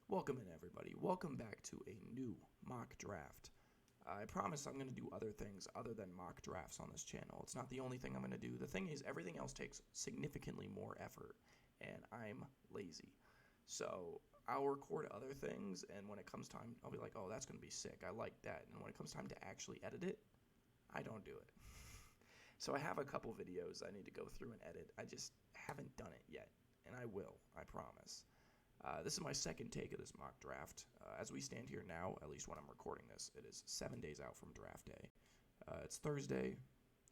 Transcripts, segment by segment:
Welcome in, everybody. Welcome back to a new mock draft. I promise I'm going to do other things other than mock drafts on this channel. It's not the only thing I'm going to do. The thing is, everything else takes significantly more effort, and I'm lazy. So I'll record other things, and when it comes time, I'll be like, oh, that's going to be sick. I like that. And when it comes time to actually edit it, I don't do it. So I have a couple videos I need to go through and edit. I just haven't done it yet, and I will, I promise. This is my second take of this mock draft. As we stand here now, at least when I'm recording this, it is 7 days out from draft day. It's Thursday,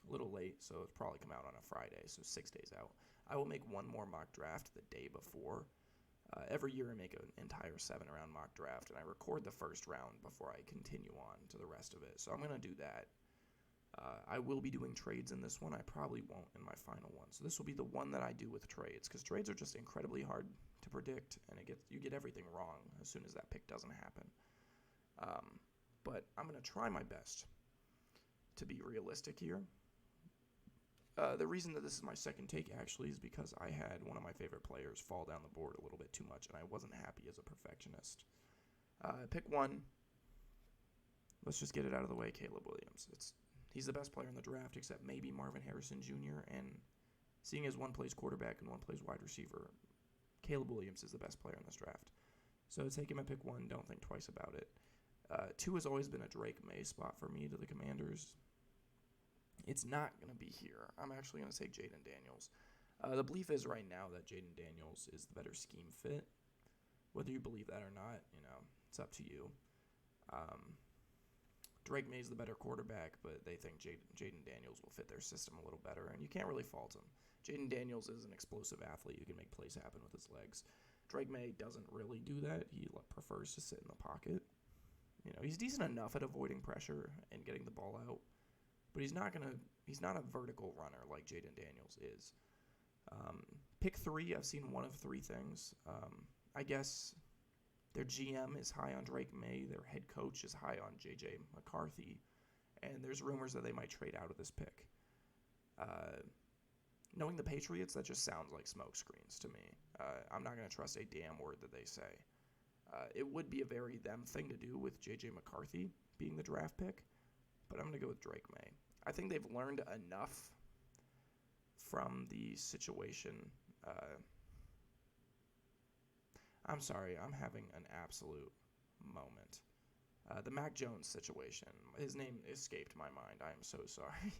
a little late, so it's probably come out on a Friday, so 6 days out. I will make one more mock draft the day before. Every year I make an entire 7-round mock draft, and I record the first round before I continue on to the rest of it. So I'm going to do that. I will be doing trades in this one. I probably won't in my final one. So this will be the one that I do with trades, because trades are just incredibly hard to predict, and you get everything wrong as soon as that pick doesn't happen. But I'm going to try my best to be realistic here. The reason that this is my second take, actually, is because I had one of my favorite players fall down the board a little bit too much, and I wasn't happy as a perfectionist. Pick one. Let's just get it out of the way, Caleb Williams. He's the best player in the draft, except maybe Marvin Harrison Jr., and seeing as one plays quarterback and one plays wide receiver, Caleb Williams is the best player in this draft. So take him at pick one, don't think twice about it. 2 has always been a Drake May spot for me to the Commanders. It's not going to be here. I'm actually going to take Jaden Daniels. The belief is right now that Jaden Daniels is the better scheme fit. Whether you believe that or not, it's up to you. Drake May's the better quarterback, but they think Jaden Daniels will fit their system a little better, and you can't really fault him. Jaden Daniels is an explosive athlete who can make plays happen with his legs. Drake May doesn't really do that. He prefers to sit in the pocket. He's decent enough at avoiding pressure and getting the ball out, but he's not a vertical runner like Jaden Daniels is. Pick 3, I've seen one of 3 things. I guess their GM is high on Drake May. Their head coach is high on J.J. McCarthy. And there's rumors that they might trade out of this pick. Knowing the Patriots, that just sounds like smoke screens to me. I'm not going to trust a damn word that they say. It would be a very them thing to do with J.J. McCarthy being the draft pick, but I'm going to go with Drake May. I think they've learned enough from the situation. I'm sorry, I'm having an absolute moment. The Mac Jones situation. His name escaped my mind. I am so sorry.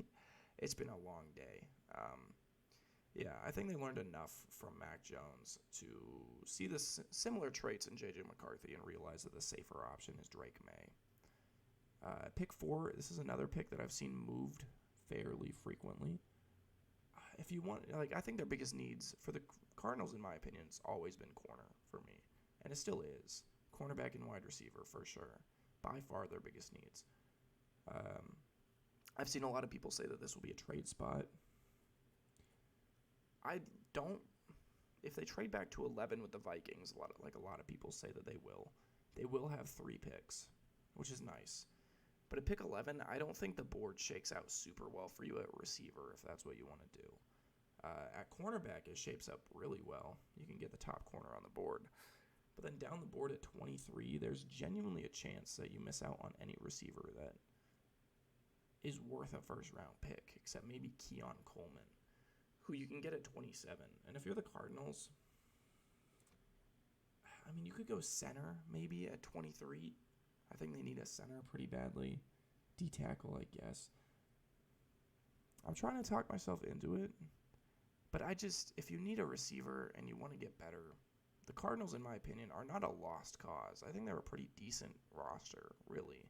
It's been a long day. I think they learned enough from Mac Jones to see the similar traits in J.J. McCarthy and realize that the safer option is Drake May. Pick 4, this is another pick that I've seen moved fairly frequently. If you want, I think their biggest needs for the Cardinals, in my opinion, it's always been corner for me, and it still is. Cornerback and wide receiver for sure, by far their biggest needs. I've seen a lot of people say that this will be a trade spot. I don't. If they trade back to 11 with the Vikings, a lot of people say that they will. They will have 3 picks, which is nice. But at pick 11, I don't think the board shakes out super well for you at receiver if that's what you want to do. At cornerback, it shapes up really well. You can get the top corner on the board. But then down the board at 23, there's genuinely a chance that you miss out on any receiver that is worth a first-round pick, except maybe Keon Coleman, who you can get at 27. And if you're the Cardinals, you could go center maybe at 23. I think they need a center pretty badly. D-tackle, I guess. I'm trying to talk myself into it. But if you need a receiver and you want to get better, the Cardinals, in my opinion, are not a lost cause. I think they're a pretty decent roster, really.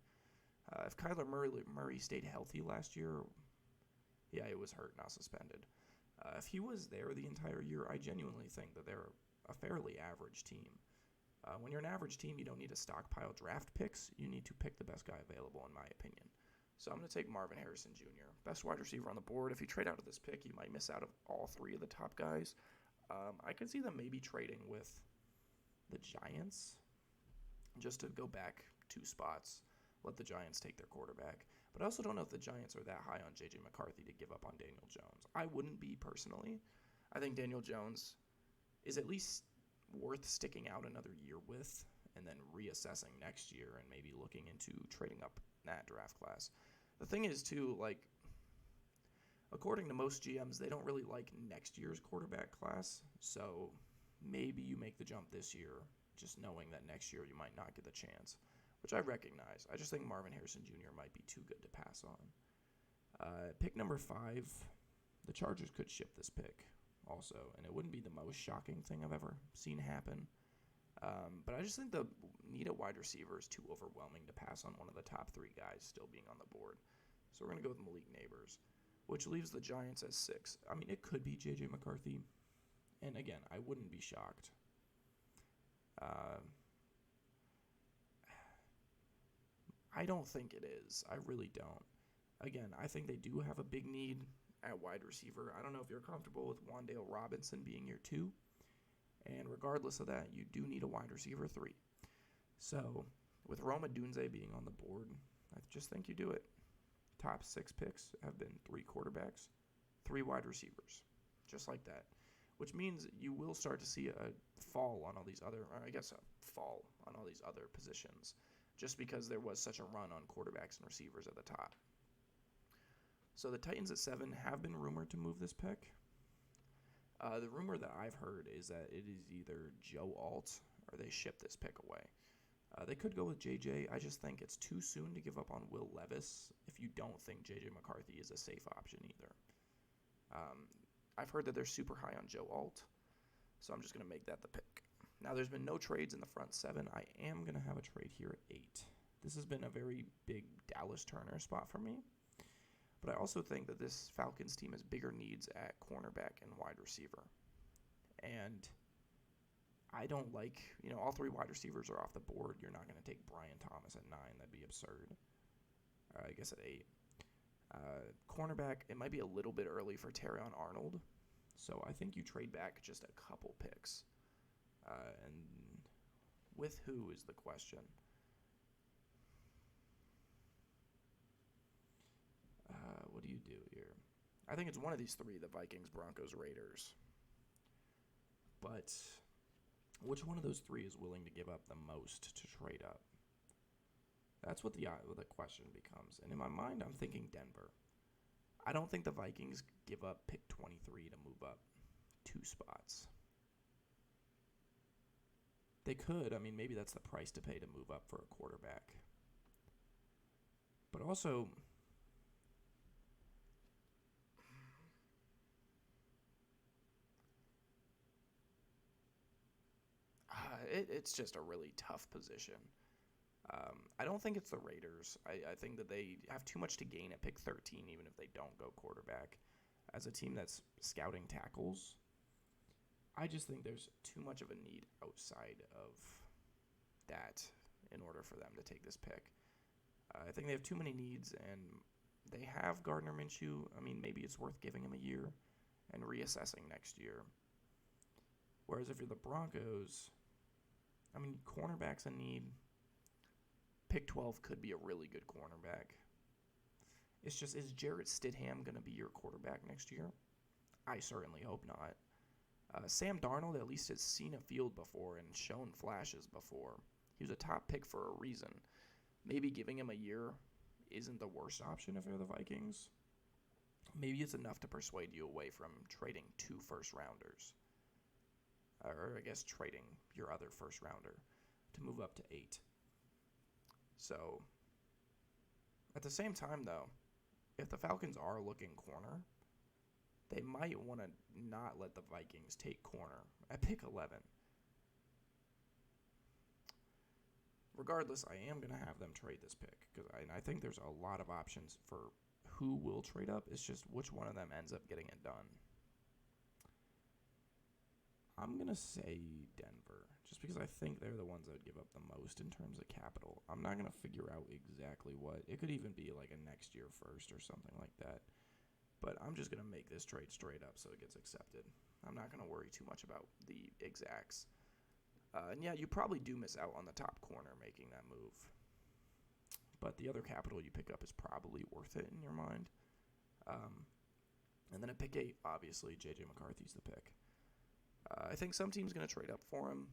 If Kyler Murray stayed healthy last year, it was hurt, not suspended. If he was there the entire year, I genuinely think that they're a fairly average team. When you're an average team, you don't need to stockpile draft picks. You need to pick the best guy available, in my opinion. So I'm going to take Marvin Harrison Jr., best wide receiver on the board. If you trade out of this pick, you might miss out of all 3 of the top guys. I could see them maybe trading with the Giants just to go back 2 spots, let the Giants take their quarterback. But I also don't know if the Giants are that high on J.J. McCarthy to give up on Daniel Jones. I wouldn't be personally. I think Daniel Jones is at least worth sticking out another year with, and then reassessing next year and maybe looking into trading up that draft class. The thing is, too, like, according to most GMs, they don't really like next year's quarterback class, so maybe you make the jump this year, just knowing that next year you might not get the chance, which I recognize. I just think Marvin Harrison Jr. might be too good to pass on. Pick number 5, the Chargers could ship this pick also, and it wouldn't be the most shocking thing I've ever seen happen. But I just think the need at wide receiver is too overwhelming to pass on one of the top 3 guys still being on the board. So we're going to go with Malik Neighbors, which leaves the Giants as 6. I mean, it could be J.J. McCarthy, and again, I wouldn't be shocked. I don't think it is. I really don't. Again, I think they do have a big need at wide receiver. I don't know if you're comfortable with Wan'Dale Robinson being your 2. And regardless of that, you do need a wide receiver 3. So, with Rome Odunze being on the board, I just think you do it. Top 6 picks have been 3 quarterbacks, 3 wide receivers, just like that. Which means you will start to see a fall on all these other, or I guess a fall on all these other positions, just because there was such a run on quarterbacks and receivers at the top. So the Titans at 7 have been rumored to move this pick. The rumor that I've heard is that it is either Joe Alt or they ship this pick away. They could go with JJ. I just think it's too soon to give up on Will Levis if you don't think JJ McCarthy is a safe option either. I've heard that they're super high on Joe Alt, so I'm just going to make that the pick. Now, there's been no trades in the front 7. I am going to have a trade here at 8. This has been a very big Dallas Turner spot for me. But I also think that this Falcons team has bigger needs at cornerback and wide receiver. And I don't like, all 3 wide receivers are off the board. You're not going to take Brian Thomas at 9. That'd be absurd. I guess at 8. Cornerback, it might be a little bit early for Terrion Arnold. So I think you trade back just a couple picks. And with who is the question? What do you do here? I think it's one of these 3, the Vikings, Broncos, Raiders. But which one of those 3 is willing to give up the most to trade up? That's what the question becomes. And in my mind, I'm thinking Denver. I don't think the Vikings give up pick 23 to move up 2 spots. They could. I mean, maybe that's the price to pay to move up for a quarterback. But also, it's just a really tough position. I don't think it's the Raiders. I think that they have too much to gain at pick 13, even if they don't go quarterback. As a team that's scouting tackles, I just think there's too much of a need outside of that in order for them to take this pick. I think they have too many needs, and they have Gardner Minshew. I mean, maybe it's worth giving him a year and reassessing next year. Whereas if you're the Broncos, I mean, cornerback's a need. Pick 12 could be a really good cornerback. It's just, is Jarrett Stidham going to be your quarterback next year? I certainly hope not. Sam Darnold at least has seen a field before and shown flashes before. He was a top pick for a reason. Maybe giving him a year isn't the worst option if you're the Vikings. Maybe it's enough to persuade you away from trading 2 first-rounders. Or I guess trading your other first-rounder to move up to 8. So, at the same time, though, if the Falcons are looking corner, they might want to not let the Vikings take corner at pick 11. Regardless, I am going to have them trade this pick, because I think there's a lot of options for who will trade up. It's just which one of them ends up getting it done. I'm going to say Denver, just because I think they're the ones that would give up the most in terms of capital. I'm not going to figure out exactly what. It could even be like a next year first or something like that. But I'm just going to make this trade straight up so it gets accepted. I'm not going to worry too much about the exacts. And yeah, you probably do miss out on the top corner making that move. But the other capital you pick up is probably worth it in your mind. And then at pick 8, obviously, J.J. McCarthy's the pick. I think some team's going to trade up for him.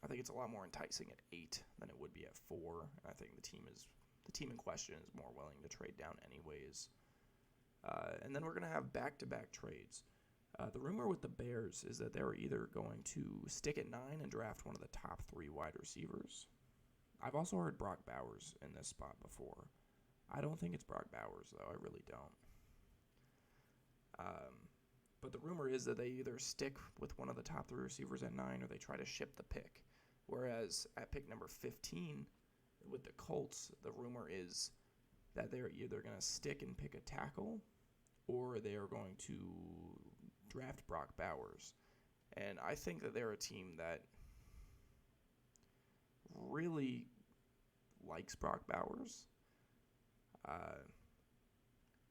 I think it's a lot more enticing at 8 than it would be at 4. I think the team in question is more willing to trade down anyways. And then we're going to have back-to-back trades. The rumor with the Bears is that they're either going to stick at 9 and draft one of the top 3 wide receivers. I've also heard Brock Bowers in this spot before. I don't think it's Brock Bowers, though. I really don't. But the rumor is that they either stick with one of the top 3 receivers at 9 or they try to ship the pick. Whereas at pick number 15 with the Colts, the rumor is that they're either going to stick and pick a tackle or they are going to draft Brock Bowers. And I think that they're a team that really likes Brock Bowers,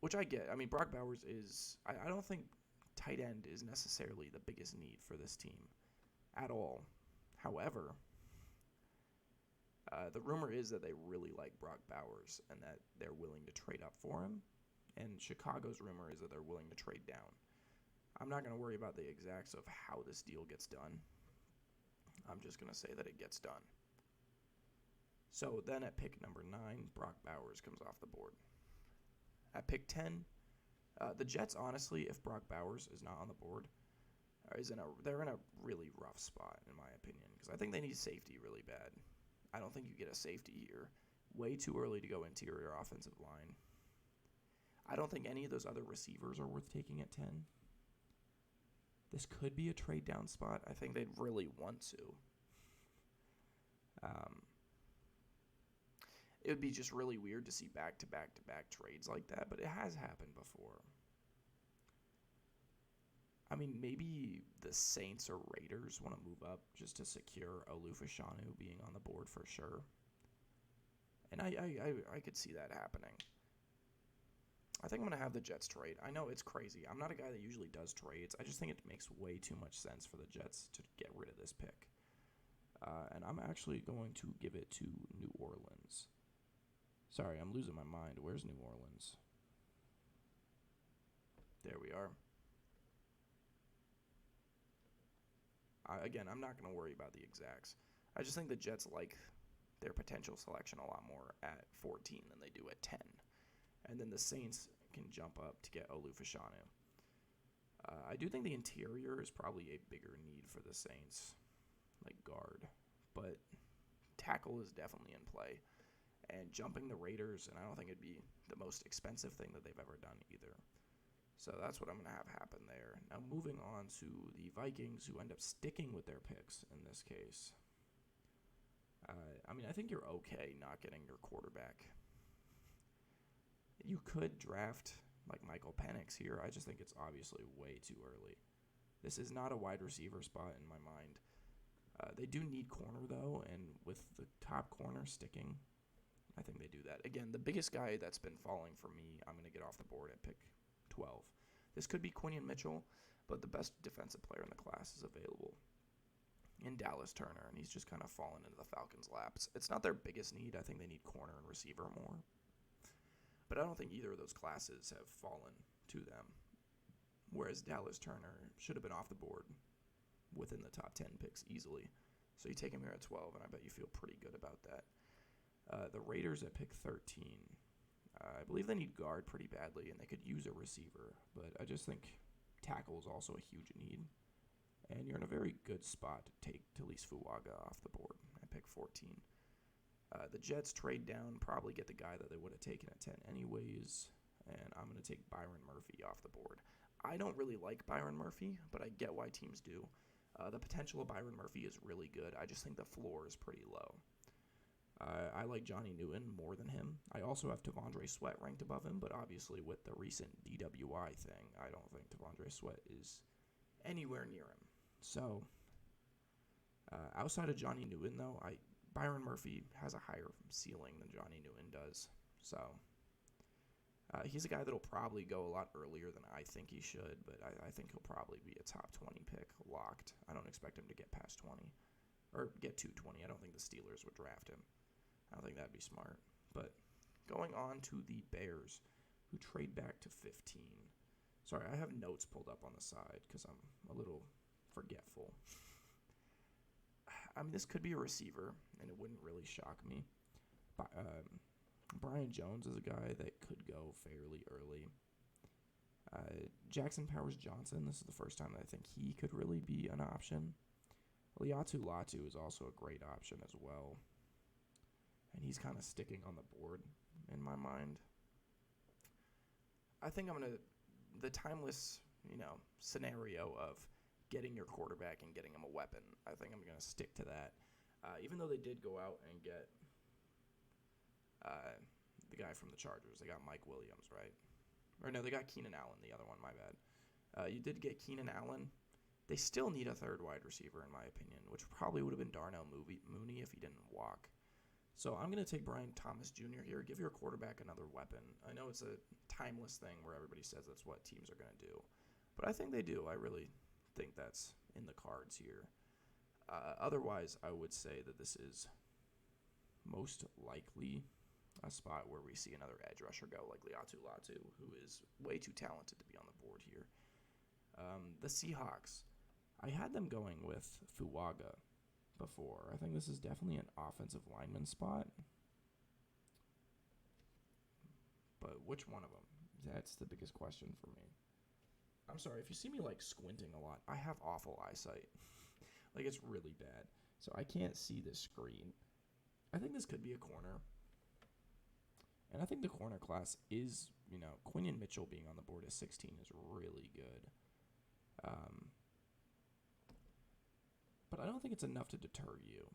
which I get. I mean, Brock Bowers is, I don't think tight end is necessarily the biggest need for this team at all. However, the rumor is that they really like Brock Bowers and that they're willing to trade up for him. And Chicago's rumor is that they're willing to trade down. I'm not going to worry about the exacts of how this deal gets done. I'm just going to say that it gets done. So then at pick number 9, Brock Bowers comes off the board. At pick 10, the Jets, honestly, if Brock Bowers is not on the board, they're in a really rough spot, in my opinion, because I think they need safety really bad. I don't think you get a safety here. Way too early to go interior offensive line. I don't think any of those other receivers are worth taking at 10. This could be a trade down spot. I think they'd really want to. It would be just really weird to see back-to-back-to-back trades like that, but it has happened before. I mean, maybe the Saints or Raiders want to move up just to secure Olufashanu being on the board for sure. And I could see that happening. I think I'm going to have the Jets trade. I know it's crazy. I'm not a guy that usually does trades. I just think it makes way too much sense for the Jets to get rid of this pick. And I'm actually going to give it to New Orleans. Sorry, I'm losing my mind. Where's New Orleans? There we are. Again, I'm not going to worry about the exacts. I just think the Jets like their potential selection a lot more at 14 than they do at 10. And then the Saints can jump up to get Olufashanu. I do think the interior is probably a bigger need for the Saints, like guard. But tackle is definitely in play. And jumping the Raiders, and I don't think it'd be the most expensive thing that they've ever done either. So that's what I'm going to have happen there. Now moving on to the Vikings, who end up sticking with their picks in this case. I think you're okay not getting your quarterback. You could draft like Michael Penix here. I just think it's obviously way too early. This is not a wide receiver spot in my mind. They do need corner, though, and with the top corner sticking, I think they do that. Again, the biggest guy that's been falling for me, I'm going to get off the board at pick 12. This could be Quinion Mitchell, but the best defensive player in the class is available in Dallas Turner, and he's just kind of fallen into the Falcons' laps. It's not their biggest need. I think they need corner and receiver more. But I don't think either of those classes have fallen to them, whereas Dallas Turner should have been off the board within the top 10 picks easily. So you take him here at 12, and I bet you feel pretty good about that. The Raiders at pick 13. I believe they need guard pretty badly, and they could use a receiver. But I just think tackle is also a huge need. And you're in a very good spot to take Talise Fuaga off the board at pick 14. The Jets trade down, probably get the guy that they would have taken at 10 anyways. And I'm going to take Byron Murphy off the board. I don't really like Byron Murphy, but I get why teams do. The potential of Byron Murphy is really good. I just think the floor is pretty low. I like Johnny Newton more than him. I also have T'Vondre Sweat ranked above him, but obviously with the recent DWI thing, I don't think T'Vondre Sweat is anywhere near him. So, outside of Johnny Newton, though, Byron Murphy has a higher ceiling than Johnny Newton does. So, he's a guy that'll probably go a lot earlier than I think he should, but I think he'll probably be a top 20 pick locked. I don't expect him to get past 20 or get to 20. I don't think the Steelers would draft him. I don't think that'd be smart. But going on to the Bears, who trade back to 15. Sorry, I have notes pulled up on the side because I'm a little forgetful. I mean, this could be a receiver, and it wouldn't really shock me. But, Brian Jones is a guy that could go fairly early. Jackson Powers Johnson, this is the first time that I think he could really be an option. Liatu Latu is also a great option as well. And he's kind of sticking on the board in my mind. I think I'm going to, the timeless, scenario of getting your quarterback and getting him a weapon, I think I'm going to stick to that. Even though they did go out and get the guy from the Chargers. They got Mike Williams, right? Or no, they got Keenan Allen, the other one, my bad. You did get Keenan Allen. They still need a third wide receiver, in my opinion, which probably would have been Darnell Mooney if he didn't walk. So I'm going to take Brian Thomas Jr. here. Give your quarterback another weapon. I know it's a timeless thing where everybody says that's what teams are going to do. But I think they do. I really think that's in the cards here. Otherwise, I would say that this is most likely a spot where we see another edge rusher go, like Liatu Latu, who is way too talented to be on the board here. The Seahawks, I had them going with Fuaga before. I think this is definitely an offensive lineman spot. But which one of them? That's the biggest question for me. I'm sorry, if you see me squinting a lot, I have awful eyesight. It's really bad. So I can't see this screen. I think this could be a corner. And I think the corner class is, Quinion Mitchell being on the board at 16 is really good. But I don't think it's enough to deter you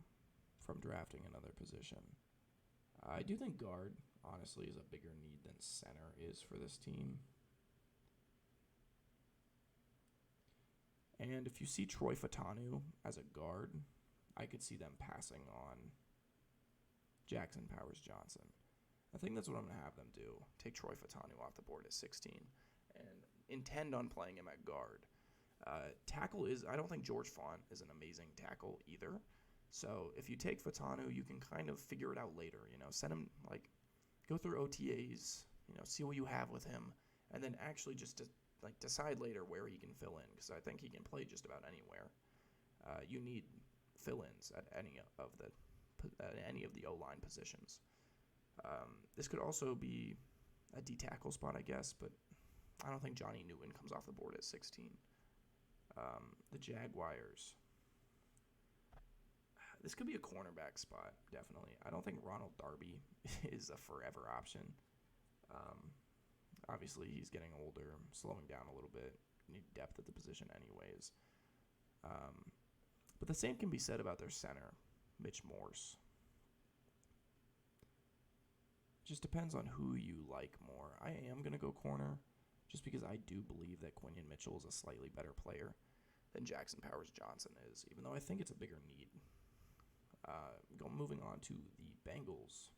from drafting another position. I do think guard, honestly, is a bigger need than center is for this team. And if you see Troy Fautanu as a guard, I could see them passing on Jackson Powers Johnson. I think that's what I'm going to have them do. Take Troy Fautanu off the board at 16 and intend on playing him at guard. Tackle is, I don't think George Font is an amazing tackle either. So if you take Fautanu, you can kind of figure it out later. Send him, go through OTAs, see what you have with him, and then actually just decide later where he can fill in, because I think he can play just about anywhere. You need fill-ins at any of the O-line positions. This could also be a D-tackle spot, I guess, but I don't think Johnny Newton comes off the board at 16. The Jaguars. This could be a cornerback spot, definitely. I don't think Ronald Darby is a forever option. Obviously, he's getting older, slowing down a little bit. You need depth at the position anyways. But the same can be said about their center, Mitch Morse. Just depends on who you like more. I am going to go corner just because I do believe that Quinion Mitchell is a slightly better player than Jackson Powers Johnson is, even though I think it's a bigger need. Moving on to the Bengals.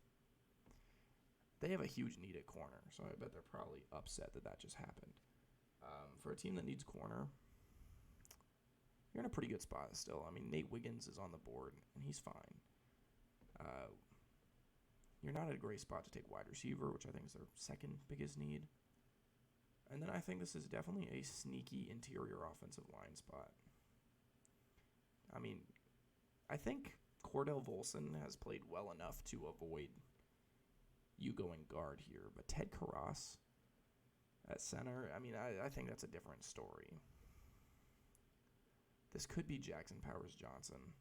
They have a huge need at corner, so I bet they're probably upset that just happened. For a team that needs corner, you're in a pretty good spot still. I mean, Nate Wiggins is on the board, and he's fine. You're not at a great spot to take wide receiver, which I think is their second biggest need. And then I think this is definitely a sneaky interior offensive line spot. I mean, I think Cordell Volson has played well enough to avoid you going guard here. But Ted Karras at center, I mean, I think that's a different story. This could be Jackson Powers Johnson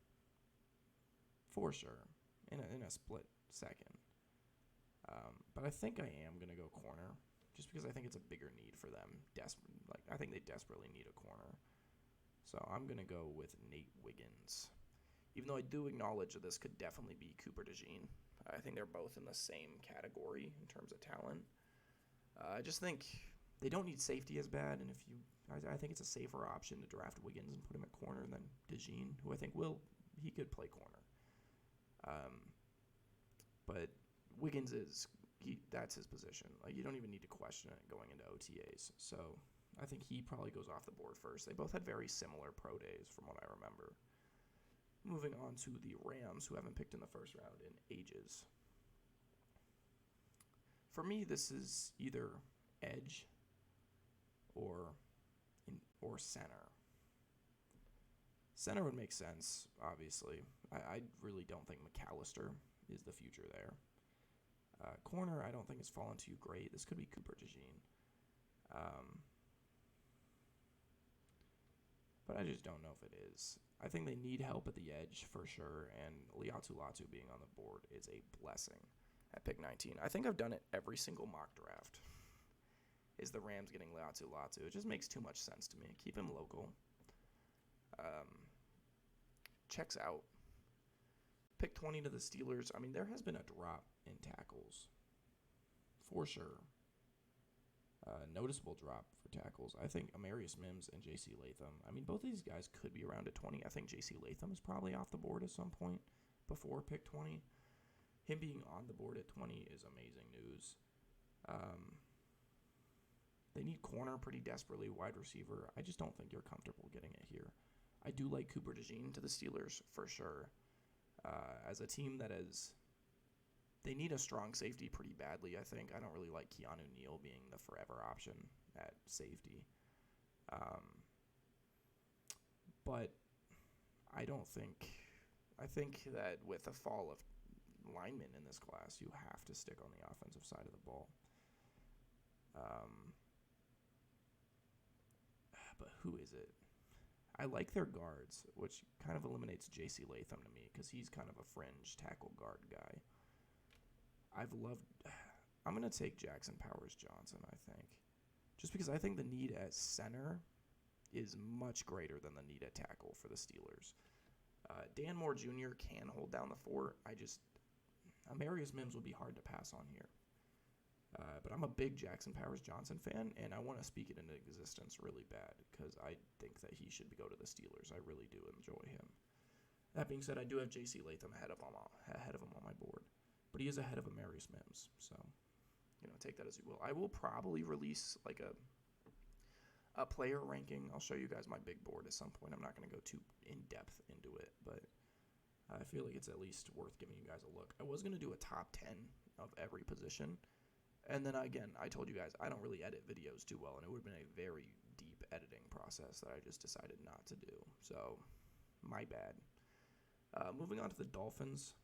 for sure in a split second. But I think I am going to go corner just because I think it's a bigger need for them. I think they desperately need a corner. So I'm going to go with Nate Wiggins. Even though I do acknowledge that this could definitely be Cooper DeJean. I think they're both in the same category in terms of talent. I just think they don't need safety as bad, and I think it's a safer option to draft Wiggins and put him at corner than DeJean, who I think he could play corner. But Wiggins that's his position. You don't even need to question it going into OTAs. So I think he probably goes off the board first. They both had very similar pro days from what I remember. Moving on to the Rams, who haven't picked in the first round in ages. For me, this is either edge or center. Center would make sense, obviously. I really don't think McAllister is the future there. Corner, I don't think it's fallen too great. This could be Cooper DeJean. But I just don't know if it is. I think they need help at the edge for sure, and Liatu Latu being on the board is a blessing at pick 19. I think I've done it every single mock draft. Is the Rams getting Liatu Latu? It just makes too much sense to me. Keep him local. Checks out. Pick 20 to the Steelers. I mean, there has been a drop in tackles. For sure. Noticeable drop for tackles. I think Amarius Mims and J.C. Latham. I mean, both of these guys could be around at 20. I think J.C. Latham is probably off the board at some point before pick 20. Him being on the board at 20 is amazing news. They need corner pretty desperately, wide receiver. I just don't think you're comfortable getting it here. I do like Cooper DeJean to the Steelers for sure. As a team that is, they need a strong safety pretty badly, I think. I don't really like Keanu Neal being the forever option at safety. But I think that with the fall of linemen in this class, you have to stick on the offensive side of the ball. But who is it? I like their guards, which kind of eliminates J.C. Latham to me because he's kind of a fringe tackle guard guy. I'm going to take Jackson Powers Johnson, I think. Just because I think the need at center is much greater than the need at tackle for the Steelers. Dan Moore Jr. can hold down the fort. Amarius Mims would be hard to pass on here. But I'm a big Jackson Powers Johnson fan, and I want to speak it into existence really bad because I think that he should go to the Steelers. I really do enjoy him. That being said, I do have J.C. Latham ahead of him on my board, but he is ahead of Amarius Mims. So, take that as you will. I will probably release like a player ranking. I'll show you guys my big board at some point. I'm not going to go too in depth into it, but I feel like it's at least worth giving you guys a look. I was going to do a top 10 of every position. And then again, I told you guys I don't really edit videos too well, and it would have been a very deep editing process that I just decided not to do. So, my bad. Moving on to the Dolphins.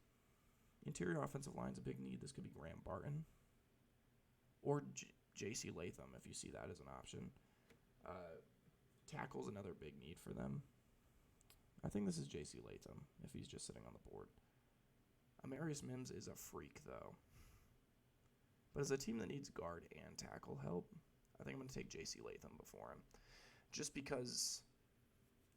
Interior offensive line is a big need. This could be Graham Barton or J.C. Latham if you see that as an option. Tackle's another big need for them. I think this is J.C. Latham if he's just sitting on the board. Amarius Mims is a freak, though. But as a team that needs guard and tackle help, I think I'm going to take J.C. Latham before him. Just because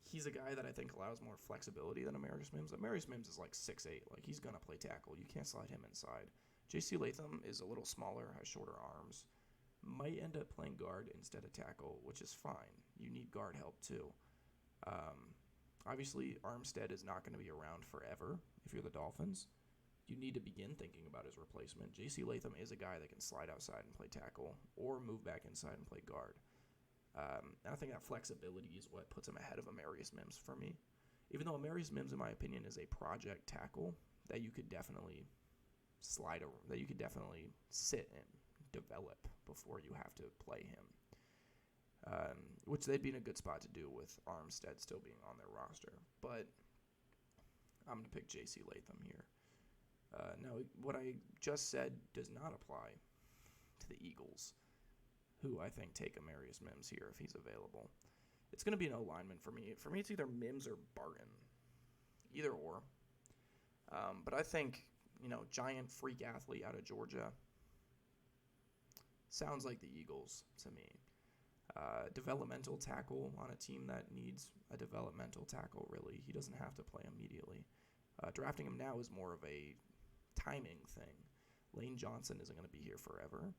he's a guy that I think allows more flexibility than Amarius Mims. Amarius Mims is like 6'8". Like, he's going to play tackle. You can't slide him inside. J.C. Latham is a little smaller, has shorter arms. Might end up playing guard instead of tackle, which is fine. You need guard help, too. Obviously, Armstead is not going to be around forever if you're the Dolphins. You need to begin thinking about his replacement. J.C. Latham is a guy that can slide outside and play tackle or move back inside and play guard. And I think that flexibility is what puts him ahead of Amarius Mims for me. Even though Amarius Mims, in my opinion, is a project tackle that you could definitely that you could definitely sit and develop before you have to play him. Which they'd be in a good spot to do with Armstead still being on their roster. But I'm going to pick J.C. Latham here. Now, what I just said does not apply to the Eagles, who I think take Amarius Mims here if he's available. It's going to be an O-lineman for me. For me, it's either Mims or Barton. Either or. But I think, giant freak athlete out of Georgia sounds like the Eagles to me. Developmental tackle on a team that needs a developmental tackle, really. He doesn't have to play immediately. Drafting him now is more of a timing thing. Lane Johnson isn't going to be here forever.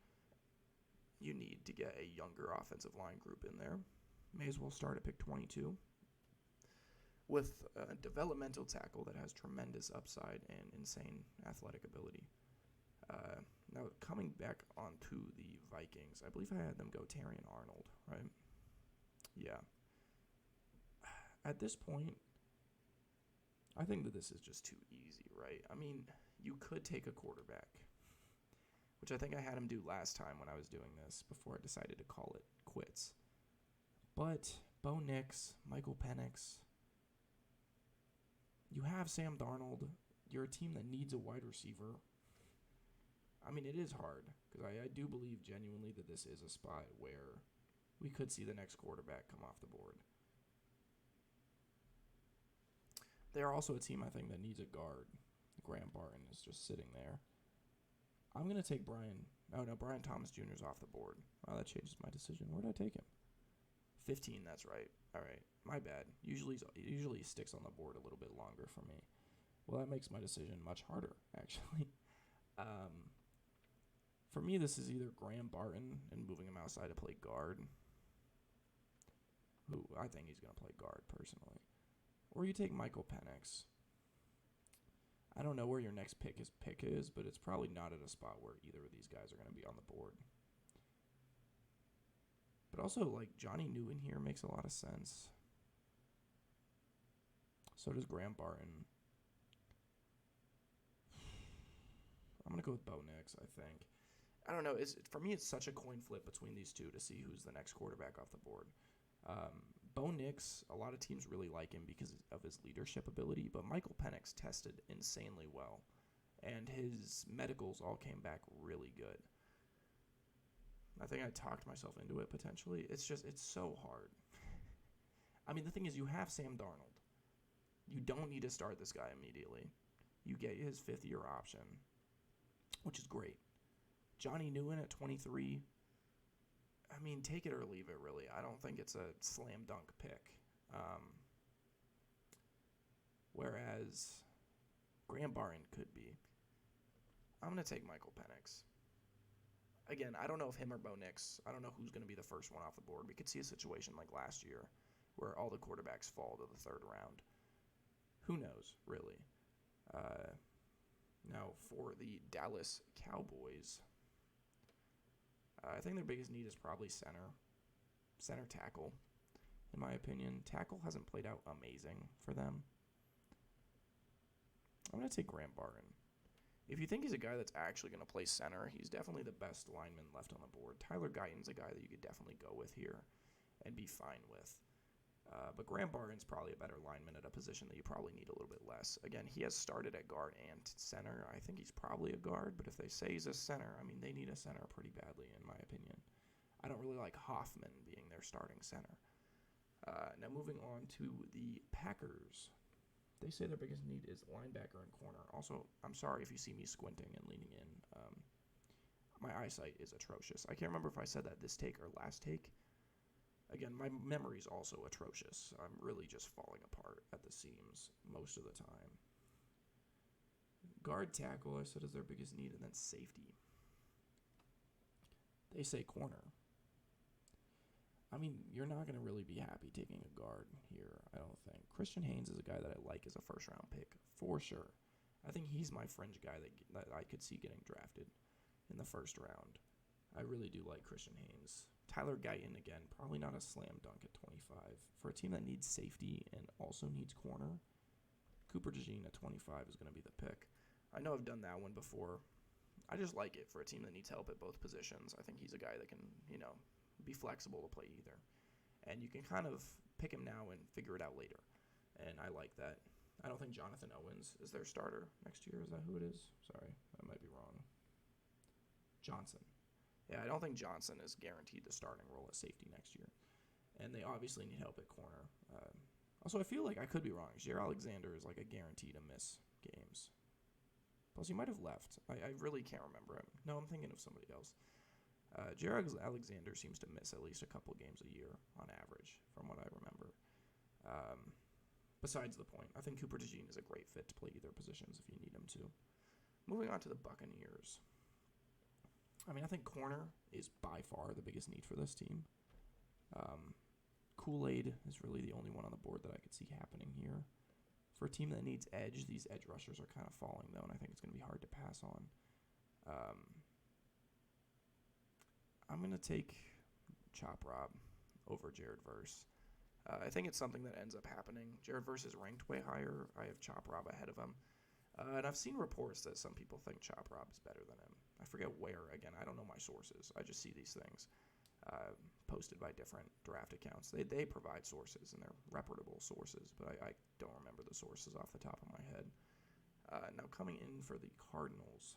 You need to get a younger offensive line group in there. May as well start at pick 22 with a developmental tackle that has tremendous upside and insane athletic ability. Now, coming back onto the Vikings, I believe I had them go Terrion Arnold, right? Yeah. At this point, I think that this is just too easy, right? I mean, you could take a quarterback, which I think I had him do last time when I was doing this before I decided to call it quits. But Bo Nix, Michael Penix, You have Sam Darnold. You're a team that needs a wide receiver. I mean, it is hard because I do believe genuinely that this is a spot where we could see the next quarterback come off the board. They are also a team, I think, that needs a guard. Graham Barton is just sitting there. I'm going to take Brian. Oh, no, Brian Thomas Jr. is off the board. Oh, that changes my decision. Where did I take him? 15, that's right. All right, my bad. Usually he sticks on the board a little bit longer for me. Well, that makes my decision much harder, actually. For me, this is either Graham Barton and moving him outside to play guard, who I think he's going to play guard personally, or you take Michael Penix. I don't know where your next pick is, but it's probably not at a spot where either of these guys are going to be on the board. But also, like, Johnny Newton here makes a lot of sense. So does Graham Barton. I'm going to go with Bo Nix, I think. I don't know. For me, it's such a coin flip between these two to see who's the next quarterback off the board. Bo Nix, a lot of teams really like him because of his leadership ability, but Michael Penix tested insanely well, and his medicals all came back really good. I think I talked myself into it potentially. It's so hard. I mean, the thing is, you have Sam Darnold. You don't need to start this guy immediately. You get his fifth-year option, which is great. Johnny Newton at 23, I mean, take it or leave it, really. I don't think it's a slam dunk pick. Whereas Graham Barton could be. I'm going to take Michael Penix. Again, I don't know if him or Bo Nix. I don't know who's going to be the first one off the board. We could see a situation like last year where all the quarterbacks fall to the third round. Who knows, really? Now, for the Dallas Cowboys, I think their biggest need is probably center tackle, in my opinion. Tackle hasn't played out amazing for them. I'm going to take Graham Barton. If you think he's a guy that's actually going to play center, he's definitely the best lineman left on the board. Tyler Guyton's a guy that you could definitely go with here and be fine with. But Graham Barton's probably a better lineman at a position that you probably need a little bit less. Again, he has started at guard and center. I think he's probably a guard, but if they say he's a center, I mean, they need a center pretty badly, in my opinion. I don't really like Hoffman being their starting center. Now moving on to the Packers. They say their biggest need is linebacker and corner. Also, I'm sorry if you see me squinting and leaning in. My eyesight is atrocious. I can't remember if I said that this take or last take. Again, my memory's also atrocious. I'm really just falling apart at the seams most of the time. Guard tackle, I said, is their biggest need, and then safety. They say corner. I mean, you're not going to really be happy taking a guard here, I don't think. Christian Haynes is a guy that I like as a first-round pick, for sure. I think he's my fringe guy that I could see getting drafted in the first round. I really do like Christian Haynes. Tyler Guyton, again, probably not a slam dunk at 25. For a team that needs safety and also needs corner, Cooper DeJean at 25 is going to be the pick. I know I've done that one before. I just like it for a team that needs help at both positions. I think he's a guy that can, be flexible to play either. And you can kind of pick him now and figure it out later. And I like that. I don't think Jonathan Owens is their starter next year. Is that who it is? Sorry, I might be wrong. Johnson. Yeah, I don't think Johnson is guaranteed the starting role at safety next year. And they obviously need help at corner. Also, I feel like I could be wrong. Jair Alexander is like a guarantee to miss games. Plus, he might have left. I really can't remember him. No, I'm thinking of somebody else. Jair Alexander seems to miss at least a couple games a year on average, from what I remember. Besides the point, I think Cooper DeJean is a great fit to play either positions if you need him to. Moving on to the Buccaneers. I mean, I think corner is by far the biggest need for this team. Kool-Aid is really the only one on the board that I could see happening here. For a team that needs edge, these edge rushers are kind of falling, though, and I think it's going to be hard to pass on. I'm going to take Chop Rob over Jared Verse. I think it's something that ends up happening. Jared Verse is ranked way higher. I have Chop Rob ahead of him. And I've seen reports that some people think Chop Rob is better than him. I forget where. Again, I don't know my sources. I just see these things. posted by different draft accounts. They provide sources, and they're reputable sources, but I don't remember the sources off the top of my head. Now coming in for the Cardinals,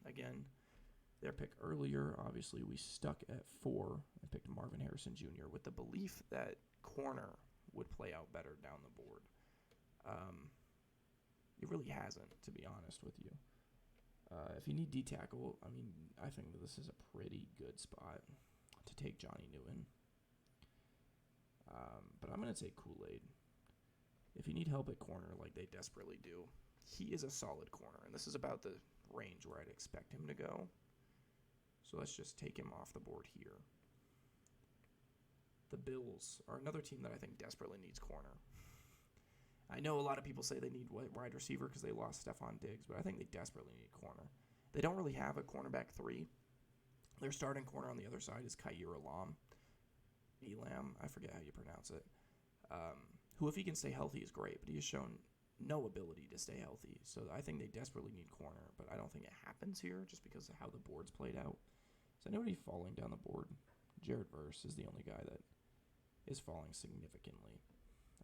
again, their pick earlier, obviously we stuck at 4 and picked Marvin Harrison Jr. with the belief that corner would play out better down the board. It really hasn't, to be honest with you. If you need D tackle, I think that this is a pretty good spot to take Johnny Newton. But I'm going to take Kool-Aid. If you need help at corner, like they desperately do, he is a solid corner, and this is about the range where I'd expect him to go. So let's just take him off the board here. The Bills are another team that I think desperately needs corner. I know a lot of people say they need wide receiver because they lost Stephon Diggs, but I think they desperately need corner. They don't really have a cornerback 3. Their starting corner on the other side is Kaiir Elam, I forget how you pronounce it, who, if he can stay healthy, is great, but he has shown no ability to stay healthy. So I think they desperately need corner, but I don't think it happens here just because of how the board's played out. Is anybody falling down the board? Jared Verse is the only guy that is falling significantly.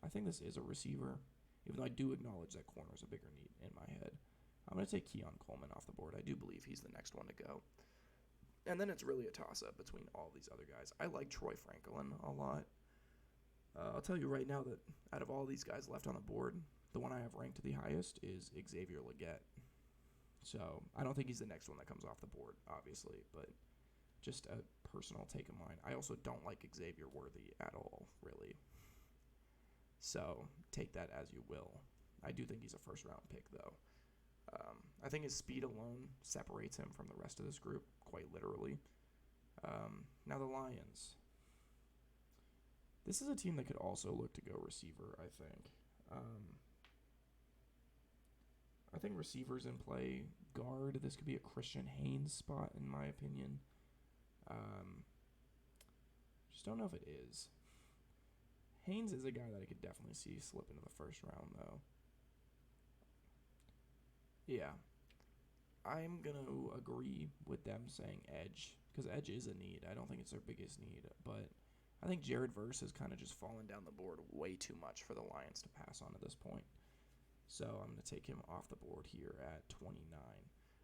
I think this is a receiver, even though I do acknowledge that corner is a bigger need in my head. I'm going to take Keon Coleman off the board. I do believe he's the next one to go. And then it's really a toss-up between all these other guys. I like Troy Franklin a lot. I'll tell you right now that out of all these guys left on the board, the one I have ranked the highest is Xavier Legette. So I don't think he's the next one that comes off the board, obviously, but just a personal take of mine. I also don't like Xavier Worthy at all, really. So take that as you will. I do think he's a first-round pick, though. I think his speed alone separates him from the rest of this group, quite literally. Now the Lions. This is a team that could also look to go receiver, I think. I think receivers in play. Guard, this could be a Christian Haynes spot, in my opinion. Just don't know if it is. Haynes is a guy that I could definitely see slip into the first round, though. Yeah. I'm going to agree with them saying edge, because edge is a need. I don't think it's their biggest need, but I think Jared Verse has kind of just fallen down the board way too much for the Lions to pass on at this point. So I'm going to take him off the board here at 29.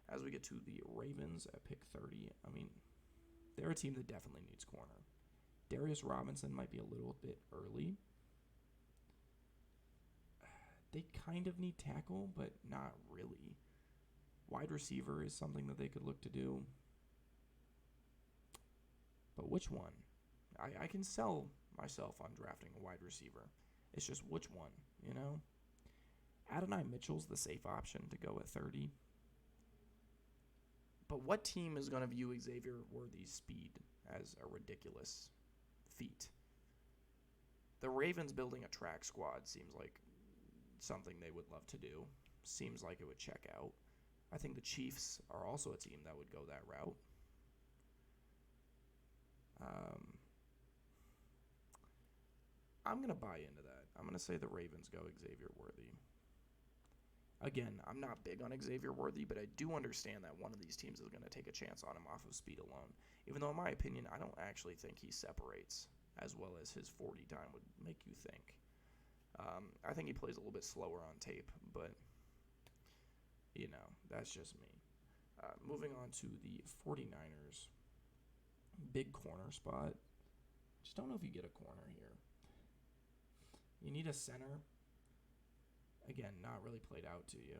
As we get to the Ravens at pick 30, they're a team that definitely needs corner. Darius Robinson might be a little bit early. They kind of need tackle, but not really. Wide receiver is something that they could look to do. But which one? I can sell myself on drafting a wide receiver. It's just which one, you know? Adonai Mitchell's the safe option to go at 30. But what team is going to view Xavier Worthy's speed as a ridiculous feat? The Ravens building a track squad seems like something they would love to do. Seems like it would check out. I think the Chiefs are also a team that would go that route. I'm going to buy into that. I'm going to say the Ravens go Xavier Worthy. Again, I'm not big on Xavier Worthy, but I do understand that one of these teams is going to take a chance on him off of speed alone. Even though, in my opinion, I don't actually think he separates as well as his 40 time would make you think. I think he plays a little bit slower on tape, but, that's just me. Moving on to the 49ers. Big corner spot. Just don't know if you get a corner here. You need a center. Again, not really played out to you.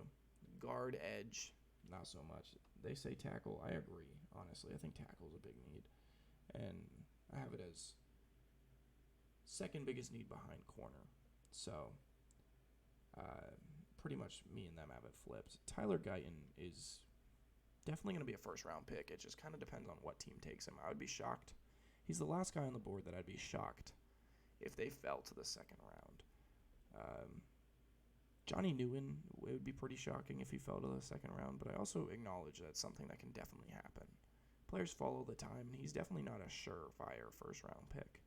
Guard, edge, not so much. They say tackle. I agree, honestly. I think tackle is a big need. And I have it as second biggest need behind corner. So, pretty much me and them have it flipped. Tyler Guyton is definitely going to be a first-round pick. It just kind of depends on what team takes him. I would be shocked. He's the last guy on the board that I'd be shocked if they fell to the second round. Johnny Newton, it would be pretty shocking if he fell to the second round, but I also acknowledge that's something that can definitely happen. Players fall all the time, and he's definitely not a surefire first-round pick.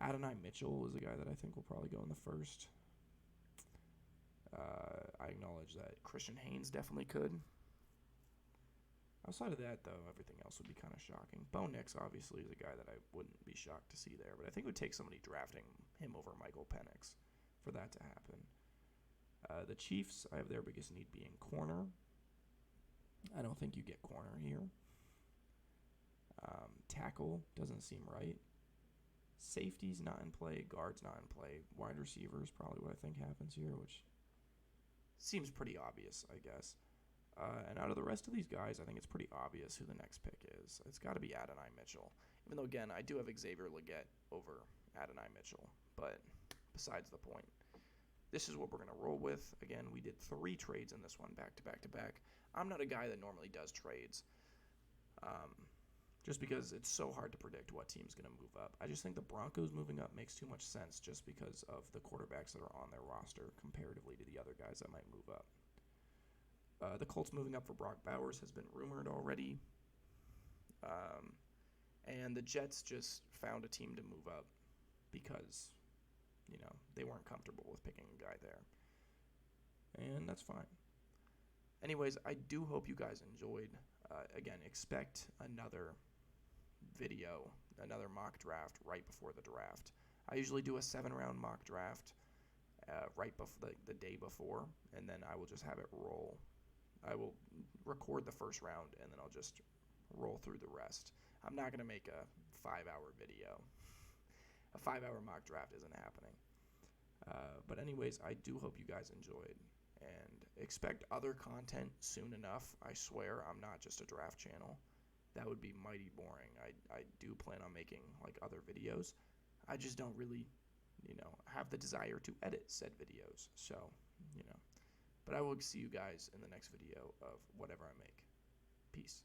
Adonai Mitchell is a guy that I think will probably go in the first. I acknowledge that Christian Haynes definitely could. Outside of that, though, everything else would be kind of shocking. Bo Nix, obviously, is a guy that I wouldn't be shocked to see there, but I think it would take somebody drafting him over Michael Penix for that to happen. The Chiefs, I have their biggest need being corner. I don't think you get corner here. Tackle doesn't seem right. Safety's not in play. Guard's not in play. Wide receiver is probably what I think happens here, which seems pretty obvious, I guess. And out of the rest of these guys, I think it's pretty obvious who the next pick is. It's got to be Adonai Mitchell. Even though, again, I do have Xavier Legette over Adonai Mitchell. But besides the point, this is what we're going to roll with. Again, we did 3 trades in this one, back to back to back. I'm not a guy that normally does trades. Just because it's so hard to predict what team's going to move up. I just think the Broncos moving up makes too much sense just because of the quarterbacks that are on their roster comparatively to the other guys that might move up. The Colts moving up for Brock Bowers has been rumored already. And the Jets just found a team to move up because, they weren't comfortable with picking a guy there. And that's fine. Anyways, I do hope you guys enjoyed. Again, expect another video, another mock draft right before the draft. I usually do a 7-round mock draft right before the day before, and then I will just have it roll. I will record the first round, and then I'll just roll through the rest. I'm not going to make a 5-hour video. A 5-hour mock draft isn't happening. But anyways, I do hope you guys enjoyed, and expect other content soon enough. I swear I'm not just a draft channel. That would be mighty boring. I do plan on making other videos. I just don't really, have the desire to edit said videos. So, but I will see you guys in the next video of whatever I make. Peace.